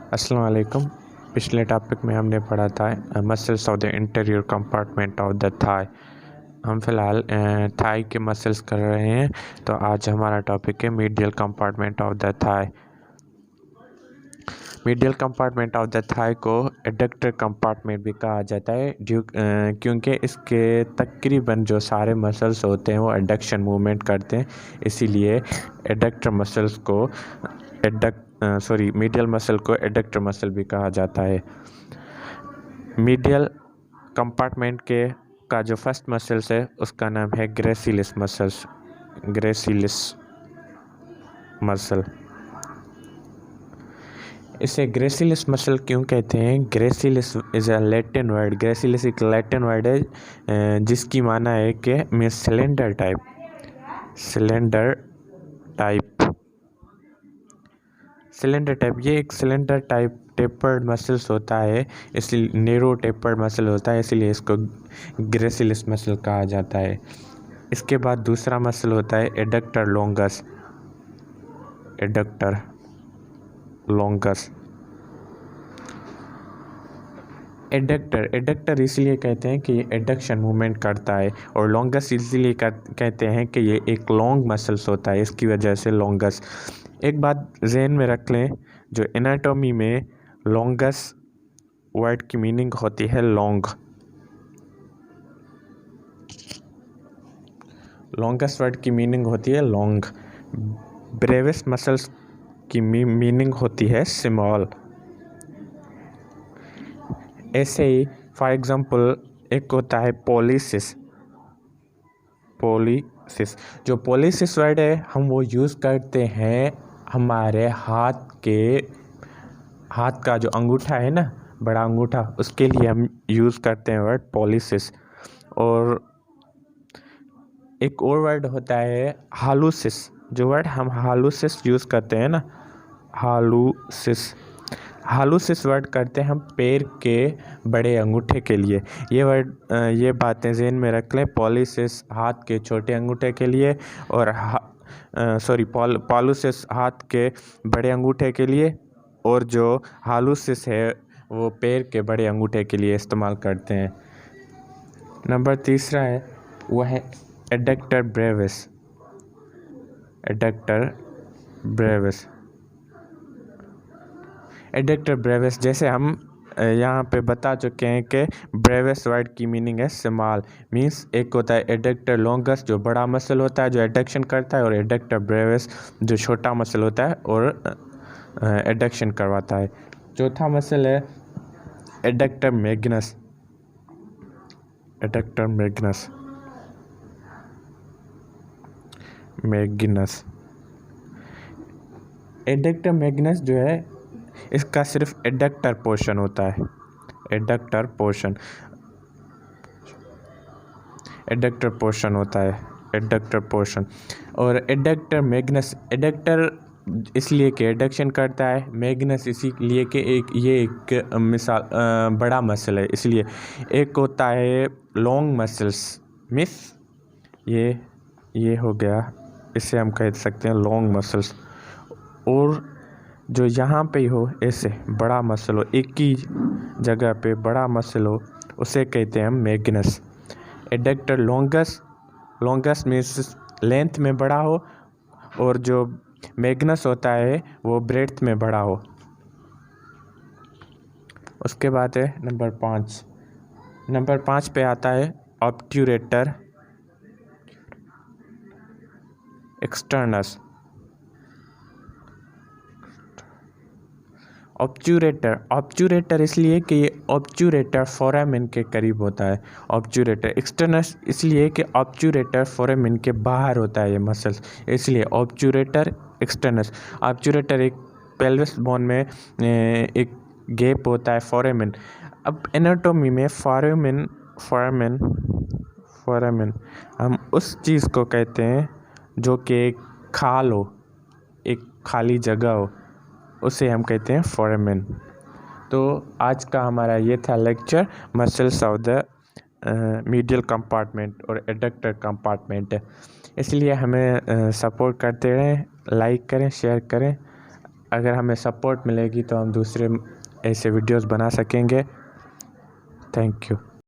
अस्सलाम वालेकुम। पिछले टॉपिक में हमने पढ़ा था muscles of the anterior compartment of the thigh. हम फिलहाल थाई के मसल्स कर रहे हैं, तो आज हमारा टॉपिक है medial compartment of the thigh. Medial compartment of the thigh को एडक्टर कंपार्टमेंट भी कहा जाता है क्योंकि इसके तकरीबन जो सारे मसल्स होते हैं वो एडक्शन मूवमेंट करते हैं, इसीलिए एडक्टर मसल्स को मीडियल मसल को एडक्टर मसल भी कहा जाता है। मीडियल कंपार्टमेंट का जो फर्स्ट मसल्स है उसका नाम है ग्रेसिलिस मसल। इसे ग्रेसिलिस मसल क्यों कहते हैं? Gracilis is a Latin word. Gracilis एक लैटिन वर्ड है जिसकी माना है कि मीन्स सिलेंडर टाइप। ये एक सिलेंडर टाइप टेपर्ड मसल्स होता है, इसलिए नेरो टेपर्ड मसल होता है, इसलिए इसको ग्रेसिलिस मसल कहा जाता है। इसके बाद दूसरा मसल होता है एडक्टर लॉन्गस। एडक्टर इसलिए कहते हैं कि ये एडक्शन मूवमेंट करता है, और लॉन्गस इसलिए कहते हैं कि ये एक लॉन्ग मसल्स होता है, इसकी वजह से लॉन्गस। एक बात जहन में रख लें, जो एनाटॉमी में लॉन्गस वर्ड की मीनिंग होती है लॉन्ग। लॉन्गेस्ट वर्ड की मीनिंग होती है लॉन्ग। ब्रेविस मसल्स की मीनिंग होती है स्मॉल। ऐसे ही फॉर एग्जांपल एक होता है पॉलिसिस। जो पॉलिसिस वर्ड है हम वो यूज़ करते हैं हमारे हाथ का जो अंगूठा है ना, बड़ा अंगूठा, उसके लिए हम यूज़ करते हैं वर्ड पॉलिसिस। और एक और वर्ड होता है हालूसिस। जो वर्ड हम हालूसिस यूज़ करते हैं ना, हालूसिस वर्ड करते हैं हम पैर के बड़े अंगूठे के लिए। ये बातें ज़हन में रख लें। पॉलिसिस हाथ के छोटे अंगूठे के लिए, और पॉलुसिस हाथ के बड़े अंगूठे के लिए, और जो हालूसिस है वो पैर के बड़े अंगूठे के लिए इस्तेमाल करते हैं। नंबर तीसरा है वह है एडक्टर ब्रेविस। जैसे हम यहाँ पे बता चुके हैं कि ब्रेविस वर्ड की मीनिंग है स्मॉल। मीन्स एक होता है एडक्टर लॉन्गस जो बड़ा मसल होता है जो एडक्शन करता है, और एडक्टर ब्रेविस जो छोटा मसल होता है और एडक्शन करवाता है। चौथा मसल है एडक्टर मैग्नस। एडक्टर मैग्नस जो है इसका सिर्फ एडक्टर पोर्शन होता है। एडक्टर पोर्शन और एडक्टर मैग्नस, एडक्टर इसलिए कि एडक्शन करता है, मैग्नस इसीलिए कि एक मिसाल बड़ा मसल है, इसलिए। एक होता है लॉन्ग मसल्स, मिस ये हो गया, इसे हम कह सकते हैं लॉन्ग मसल्स। और जो यहाँ पे हो ऐसे बड़ा मसल हो, एक ही जगह पे बड़ा मसल हो, उसे कहते हैं हम Magnus. Adductor longus means length में बड़ा हो, और जो मैग्नस होता है वो ब्रेड्थ में बड़ा हो। उसके बाद है नंबर 5 पे आता है ऑब्ट्यूरेटर एक्सटर्नस। ऑब्ट्यूरेटर इसलिए कि ये ऑब्ट्यूरेटर फोरामेन के करीब होता है। ऑब्ट्यूरेटर एक्सटर्नस इसलिए कि ऑब्ट्यूरेटर फोरामेन के बाहर होता है ये मसल्स, इसलिए ऑब्ट्यूरेटर एक्सटर्नस। ऑब्ट्यूरेटर एक पेल्विस बोन में एक गैप होता है फोरामेन। अब एनाटॉमी में फोरामेन हम उस चीज़ को कहते हैं जो कि एक खाल हो, एक खाली जगह हो, उसे हम कहते हैं फोरामेन। तो आज का हमारा ये था lecture muscles of the medial compartment और एडक्टर कंपार्टमेंट। इसलिए हमें सपोर्ट करते रहें, लाइक करें, शेयर करें। अगर हमें सपोर्ट मिलेगी तो हम दूसरे ऐसे वीडियोस बना सकेंगे। Thank you.